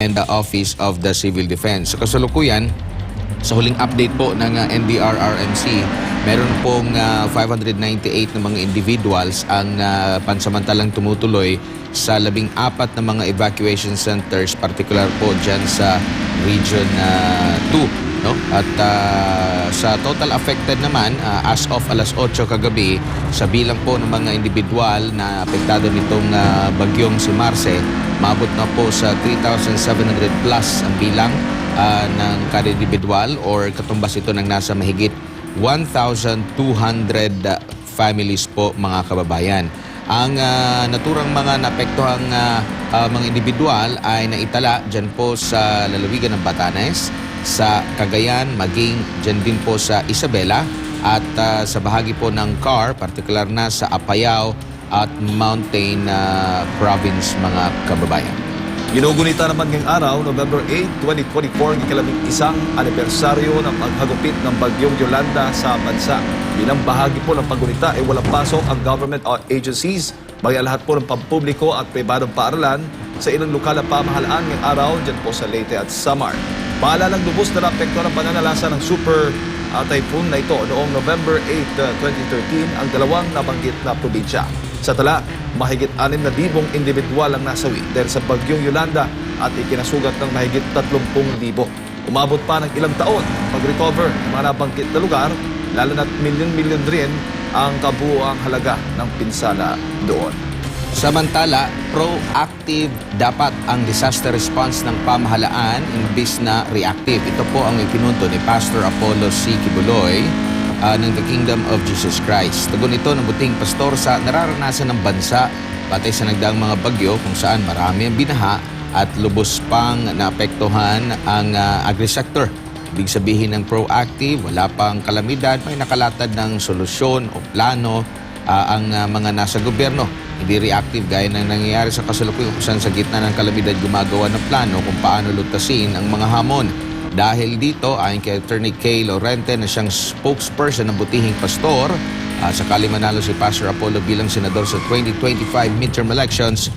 and the Office of the Civil Defense. Sa kasalukuyan, sa huling update po ng NDRRMC, meron pong 598 na mga individuals ang pansamantalang tumutuloy sa 14 na mga evacuation centers, particular po dyan sa Region 2. No? At sa total affected naman, as of alas 8 kagabi, sa bilang po ng mga individual na apektado nitong bagyong si Marce, maabot na po sa 3,700 plus ang bilang ng kada individual, or katumbas ito ng nasa mahigit 1,200 families po, mga kababayan. Ang naturang mga naapektuhang mga individual ay naitala dyan po sa lalawigan ng Batanes, sa Cagayan, maging dyan din po sa Isabela, at sa bahagi po ng CAR, partikular na sa Apayao at Mountain Province, mga kababayan. Ginugunita naman ngayong araw, November 8, 2024, ikalabing isang anibersaryo ng paghagupit ng bagyong Yolanda sa bansa. Bilang bahagi po ng paggunita ay walang pasok ang government agencies, bagay lahat po ng pampubliko at pribadong paaralan sa ilang lokal na pamahalaan ngayong araw dyan po sa Leyte at Samar. Paalalang lubos na naapekto ng pananalasa ng super typhoon na ito noong November 8, 2013 ang dalawang nabanggit na probinsya. Sa tala, mahigit 6,000 individual ang nasawi dahil sa bagyong Yolanda at ikinasugat ng mahigit 30,000. Umabot pa ng ilang taon pag-recover ng mga nabanggit na lugar, lalo na't milyon-milyon rin ang kabuuang halaga ng pinsala doon. Samantala, proactive dapat ang disaster response ng pamahalaan imbis na reactive. Ito po ang ipinunto ni Pastor Apollo C. Kibuloy ng The Kingdom of Jesus Christ. Tugon ito ng buting pastor sa nararanasan ng bansa patay sa nagdaang mga bagyo kung saan marami ang binaha at lubos pang naapektuhan ang agri-sector. Ibig sabihin ng proactive, wala pang kalamidad, may nakalatad ng solusyon o plano ang mga nasa gobyerno. Hindi reactive gaya ng nangyayari sa kasalukuyan kung saan sa gitna ng kalamidad gumagawa ng plano kung paano lutasin ang mga hamon. Dahil dito, ayon kay Attorney Kay Lorente na siyang spokesperson ng butihing pastor, sakali manalo si Pastor Apollo bilang senador sa 2025 midterm elections,